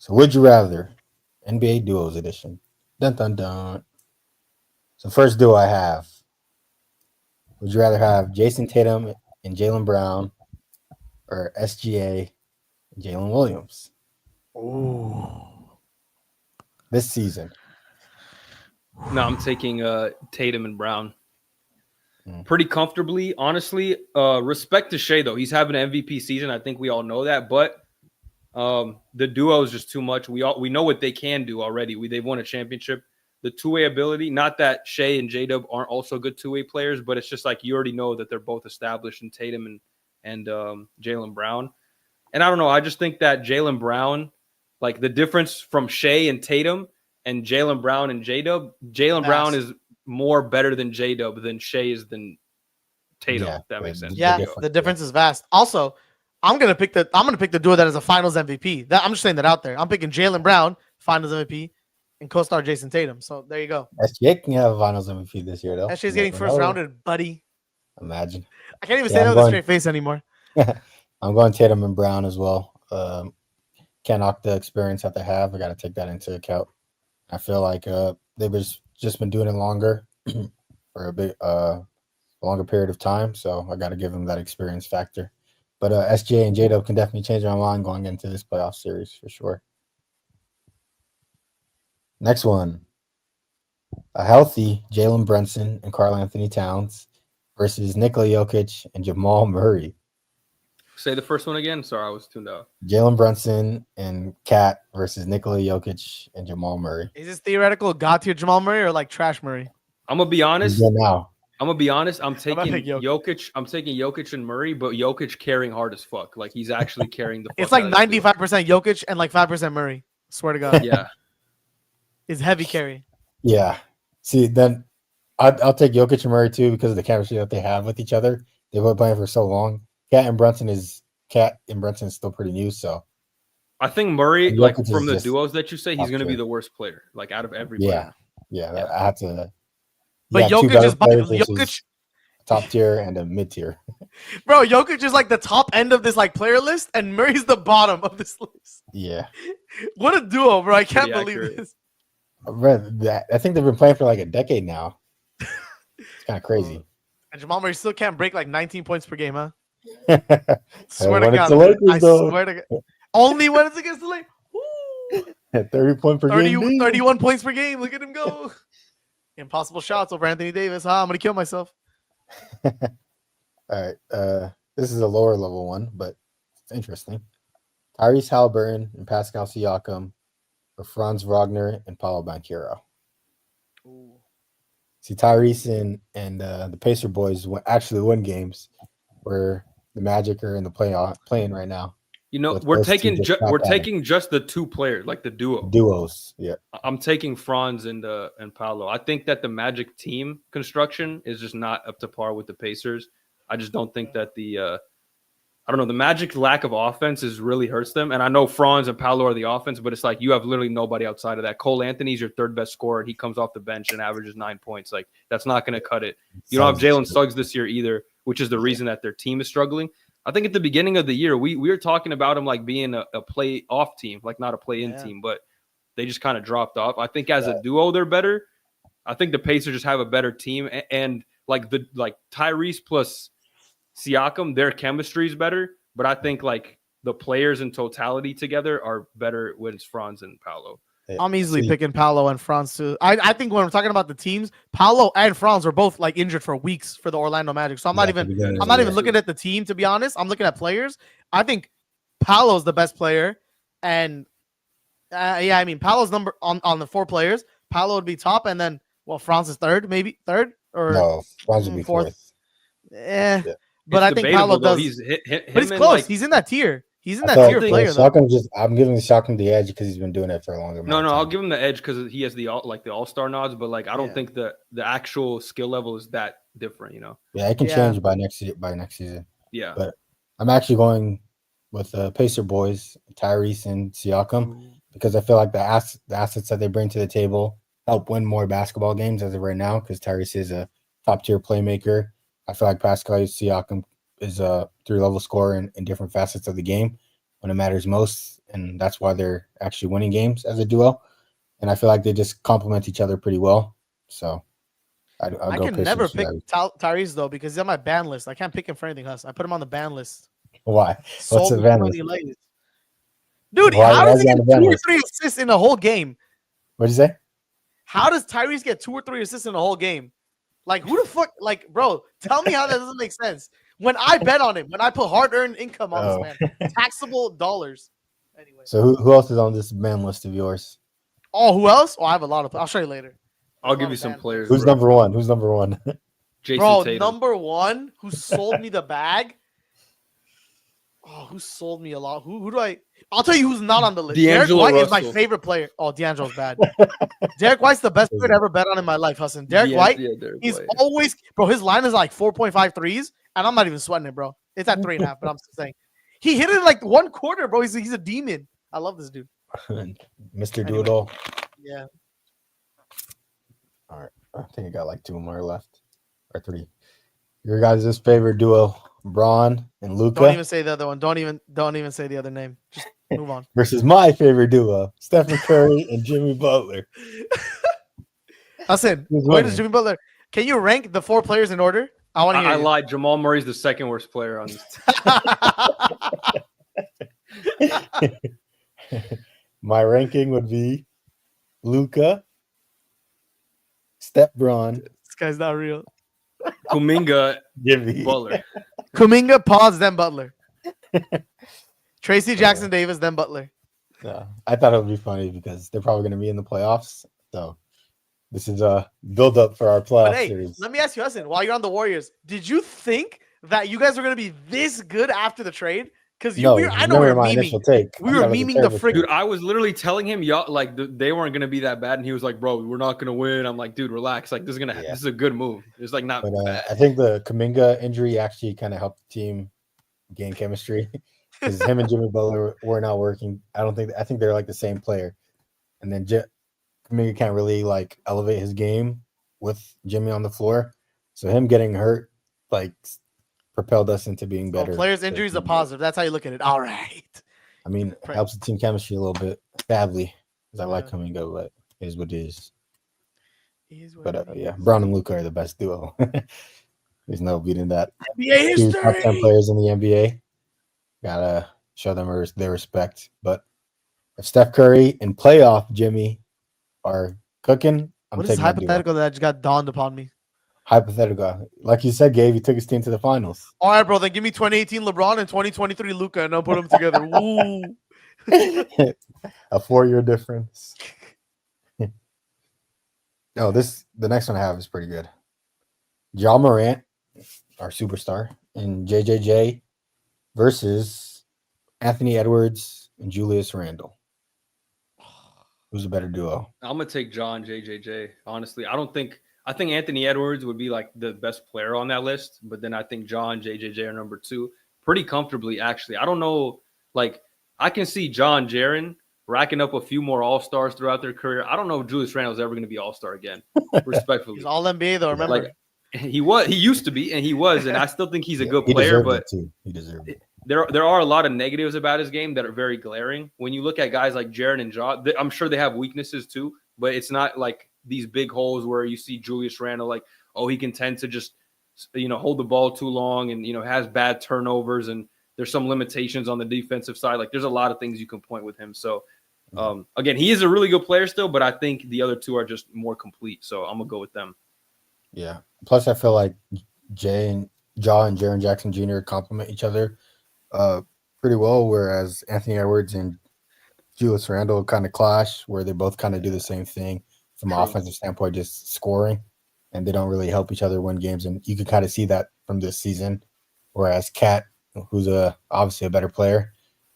So would you rather? NBA Duos Edition. Dun dun dun. So first duo I have. Would you rather have Jason Tatum and Jalen Brown or SGA and Jalen Williams Oh. this season? No, I'm taking Tatum and Brown Mm. pretty comfortably. Honestly, respect to Shea though. He's having an MVP season. I think we all know that, but the duo is just too much. We know what they can do already. They've won a championship. The two-way ability, not that Shea and J-Dub aren't also good two-way players, but it's just like you already know that they're both established in Tatum and Jalen Brown. And I don't know. I just think that Jalen Brown, like the difference from Shea and Tatum and Jalen Brown and J-Dub, Jalen Brown is more better than J-Dub than Shea is than Tatum. Yeah, if that makes sense. Yeah, the difference is vast. Also, I'm gonna pick the duo that is a Finals MVP. I'm just saying that out there. I'm picking Jalen Brown, Finals MVP, and co-star Jason Tatum. So there you go. SGA can have a Finals MVP this year, though. SGA's getting first rounded, buddy. Imagine. I can't even say that with a straight face anymore. I'm going Tatum and Brown as well. Can't knock the experience that they have. I got to take that into account. I feel like they've just been doing it longer for a longer period of time. So I got to give them that experience factor. But SGA and J-Dub can definitely change my mind going into this playoff series for sure. Next one. A healthy Jalen Brunson and Karl Anthony Towns versus Nikola Jokic and Jamal Murray. Say the first one again. Sorry, I was tuned out. Jalen Brunson and Cat versus Nikola Jokic and Jamal Murray. Is this theoretical God tier Jamal Murray or like trash Murray? I'm gonna be honest. Now. I'm gonna be honest. I'm taking Jokic? Jokic. I'm taking Jokic and Murray, but Jokic carrying hard as fuck. Like he's actually carrying the. It's like 95% Jokic and like 5% Murray. Swear to God. Yeah. It's heavy carry. Yeah. See, then I'll take Jokic and Murray too because of the chemistry that they have with each other. They've been playing for so long. Cat and Brunson is still pretty new, so I think Murray, like Jokic from the just duos that you say, he's going to be tier. the worst player, like out of everybody. Yeah. I have to. But Jokic is Jokic top tier and a mid tier. Bro, Jokic is like the top end of this like player list, and Murray's the bottom of this list. Yeah. What a duo, bro! I can't Pretty believe accurate. this. I think they've been playing for like a decade now. It's kind of crazy. And Jamal Murray still can't break like 19 points per game, huh? Swear to God. I swear to God. Only when it's against the Lakers. 30 point per game. 31 points per game. Look at him go. Impossible shots over Anthony Davis. I'm going to kill myself. All right. This is a lower level one, but it's interesting. Tyrese Halliburton and Pascal Siakam or Franz Wagner and Paulo Banchero. See, Tyrese and the Pacer boys actually win games where the Magic are in the playing right now. You know, we're taking just the two players, like the duos. Yeah, I'm taking Franz and Paolo. I think that the Magic team construction is just not up to par with the Pacers. I just don't think that the Magic lack of offense really hurts them. And I know Franz and Paolo are the offense, but it's like you have literally nobody outside of that. Cole Anthony's your third best scorer, and he comes off the bench and averages 9 points. Like that's not going to cut it. You don't have Jalen Suggs this year either, which is the reason that their team is struggling. I think at the beginning of the year, we were talking about him like being a play-off team, like not a play-in team, but they just kind of dropped off. I think as a duo, they're better. I think the Pacers just have a better team, and like Tyrese plus Siakam, their chemistry is better. But I think like the players in totality together are better when it's Franz and Paolo. I'm easily picking Paolo and Franz too. I think when I'm talking about the teams, Paolo and Franz are both like injured for weeks for the Orlando Magic. So I'm not even looking at the team, to be honest. I'm looking at players. I think Paolo's the best player, and Paolo's number on the four players. Paolo would be top, and then Franz is third, maybe third or no, Franz would be fourth. Yeah. But I think Paolo does. But he's close. Like, he's in that tier. He's in that tier player. I'm giving Siakam the edge because he's been doing it for a longer. No, I'll give him the edge because he has the all-star nods. But like, I don't think the actual skill level is that different. You know. Yeah, it can change by next season. Yeah, but I'm actually going with the Pacer boys, Tyrese and Siakam, because I feel like the assets that they bring to the table help win more basketball games as of right now. Because Tyrese is a top-tier playmaker. I feel like Pascal Siakam is a 3-level scorer in different facets of the game when it matters most. and that's why they're actually winning games as a duo. And I feel like they just complement each other pretty well. So I'll I go can Pacers. never pick Tyrese though because he's on my ban list. I can't pick him for anything else. I put him on the ban list. Why? What's the ban list? Dude, how does he get 2 or 3 assists in a whole game? What'd you say? How does Tyrese get 2 or 3 assists in a whole game? Like, who the fuck? Like, bro, tell me how that doesn't make sense. When I bet on him, when I put hard-earned income on this man, taxable dollars. Anyway. So who else is on this ban list of yours? Oh, who else? Oh, I have a lot of. I'll show you later. I'll give you some players. Who's number one? Who's number one? Jason bro, Tatum. number one, who sold me the bag? Oh, who sold me a lot? Who do I? I'll tell you who's not on the list. Derek White is my favorite player. Oh, D'Angelo's bad. Derek White's the best player I ever bet on in my life, Hassan. Derek White, he's always, bro, his line is like 4.5 threes, and I'm not even sweating it, bro. It's at 3.5, but I'm still saying. He hit it in like 1 quarter, bro. He's a demon. I love this dude. Mr. Do-It-All. Yeah. All right. I think I got like 2 more left. Or 3. Your guys' favorite duo, Bron and Luka. Don't even say the other one. Don't even say the other name. Just move on. Versus my favorite duo, Stephen Curry and Jimmy Butler. Hassan, where does Jimmy Butler? Can you rank the 4 players in order? I want to hear. I lied. Jamal Murray's the second worst player on this. My ranking would be Luka, Steph Bron. This guy's not real. Kuminga, Jimmy Butler. Kuminga, pause, then Butler. Tracy Jackson Davis, then Butler. Yeah, I thought it would be funny because they're probably going to be in the playoffs. So this is a build up for our playoff series. Let me ask you, Hassan, while you're on the Warriors, did you think that you guys were going to be this good after the trade? Because I know we were memeing. We were memeing the frick. Dude, I was literally telling him, y'all, like they weren't gonna be that bad, and he was like, "Bro, we're not gonna win." I'm like, "Dude, relax. Like this is a good move. It's like not bad." I think the Kuminga injury actually kind of helped the team gain chemistry because him and Jimmy Butler were not working. I think they're like the same player, and then Kuminga can't really like elevate his game with Jimmy on the floor. So him getting hurt like propelled us into being better. Players' injury is a positive. That's how you look at it. All right. I mean, it helps the team chemistry a little bit. Sadly, because I like Kuminga, but it is what it is. Yeah, Brown and Luka are the best duo. There's no beating that. NBA history. 2 top 10 players in the NBA. Gotta show them their respect. But if Steph Curry and playoff Jimmy are cooking, what is hypothetical that just got dawned upon me? Hypothetical. Like you said, Gabe, he took his team to the finals. All right, bro. Then give me 2018 LeBron and 2023 Luka, and I'll put them together. Woo. A 4-year difference. The next one I have is pretty good. Ja Morant, our superstar, and JJJ versus Anthony Edwards and Julius Randle. Who's a better duo? I'm gonna take Ja and JJJ. Honestly, I think Anthony Edwards would be like the best player on that list, but then I think Ja and JJJ are number 2 pretty comfortably, actually. I don't know. Like, I can see John Jaren racking up a few more All-Stars throughout their career. I don't know if Julius Randle's ever going to be All-Star again, respectfully. He's All-NBA, though, remember? Like, he used to be, and he was, and I still think he's a good player, but he deserved it. There are a lot of negatives about his game that are very glaring. When you look at guys like Jaren and Ja, I'm sure they have weaknesses too, but it's not like these big holes where you see Julius Randle like, oh, he can tend to just, hold the ball too long and, has bad turnovers and there's some limitations on the defensive side. Like there's a lot of ththings you can point with him. So again, he is a really good player still, but I think the other 2 are just more complete. So I'm gonna go with them. Yeah. Plus I feel like Ja and Jaren Jackson Jr. complement each other pretty well, whereas Anthony Edwards and Julius Randle kind of clash where they both kind of do the same thing. From an offensive standpoint, just scoring, and they don't really help each other win games. And you can kind of see that from this season. Whereas Cat, who's obviously a better player,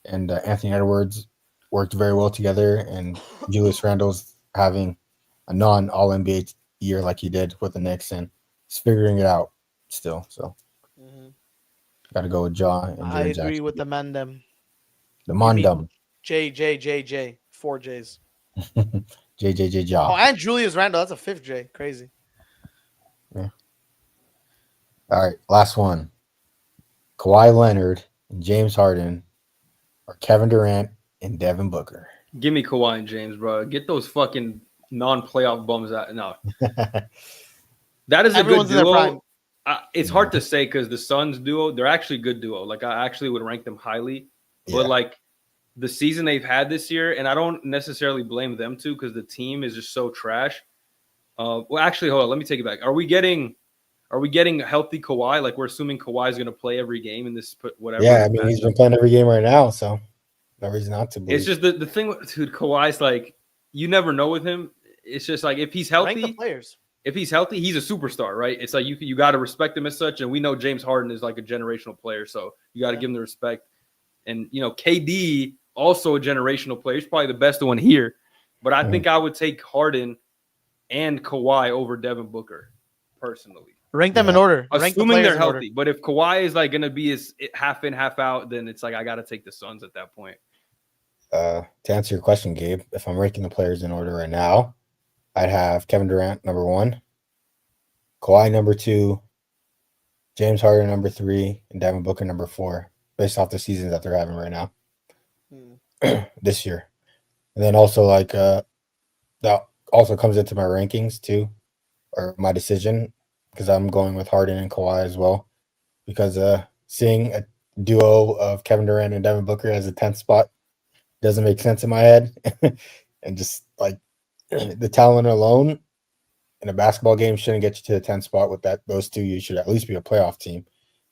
and Anthony Edwards worked very well together, and Julius Randle's having a non-All-NBA year like he did with the Knicks, and he's figuring it out still. So, got to go with Ja and Jaren I Jackson. agree with the Mandem. The Mondum. J. 4 J's. JJJ Ja. Oh, and Julius Randle. That's a 5th J. Crazy. Yeah. All right, last one. Kawhi Leonard and James Harden or Kevin Durant and Devin Booker. Give me Kawhi and James, bro. Get those fucking non-playoff bums out. No, that is Everyone's a in their good prime. duo. It's hard to say because the Suns duo, they're actually a good duo. Like I actually would rank them highly, but like the season they've had this year, and I don't necessarily blame them too because the team is just so trash. Well, actually, hold on. Let me take it back. Are we getting healthy Kawhi? Like we're assuming Kawhi is going to play every game in this whatever. Yeah, I mean he's been playing every game right now, so no reason not to believe. It's just the thing with dude, Kawhi's like you never know with him. It's just like if he's healthy, Rank the players. If he's healthy, he's a superstar, right? It's like you got to respect him as such, and we know James Harden is like a generational player, so you got to give him the respect. And KD also a generational player. He's probably the best one here, but I think I would take Harden and Kawhi over Devin Booker personally. Rank them in order. Assuming they're healthy. But if Kawhi is like going to be his half in, half out, then it's like I got to take the Suns at that point. To answer your question, Gabe, if I'm ranking the players in order right now, I'd have Kevin Durant number 1, Kawhi number 2, James Harden number 3, and Devin Booker number 4, based off the seasons that they're having right now this year. And then also that also comes into my rankings too, or my decision, because I'm going with Harden and Kawhi as well, because seeing a duo of Kevin Durant and Devin Booker as a 10th spot doesn't make sense in my head. And just like the talent alone in a basketball game shouldn't get you to the 10th spot with those two. You should at least be a playoff team.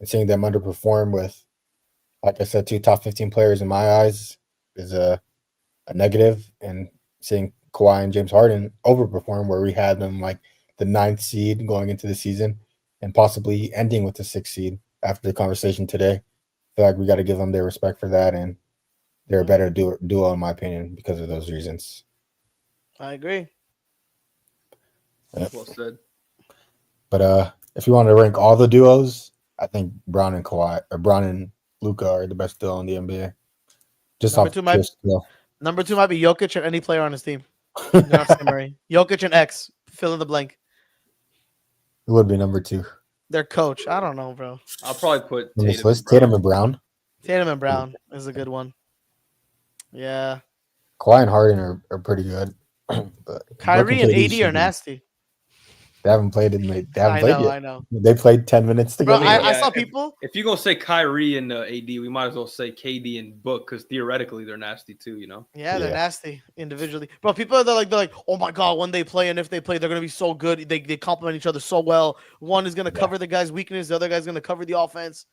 And seeing them underperform with, like I said, 2 top 15 players in my eyes is a negative. And seeing Kawhi and James Harden overperform where we had them like the 9th seed going into the season and possibly ending with the 6th seed after the conversation today. I feel like we got to give them their respect for that, and they're a better duo in my opinion because of those reasons. I agree. Yep. Well said. But if you want to rank all the duos, I think Brown and Luka are the best duo in the NBA. Just number 2 might be Jokic and any player on his team. Jokic and X. Fill in the blank. It would be number 2. Their coach. I don't know, bro. I'll probably put Tatum and Brown. Tatum and Brown is a good one. Yeah. Kawhi and Harden are pretty good. But Kyrie and AD are nasty. They haven't played it. They haven't played yet. I know. They played 10 minutes together. Bro, I saw people. If you're going to say Kyrie and AD, we might as well say KD and Book because theoretically they're nasty too, Yeah, they're nasty individually. Bro, people they're like, oh my God, when they play and if they play, they're going to be so good. They complement each other so well. One is going to cover the guy's weakness. The other guy's going to cover the offense.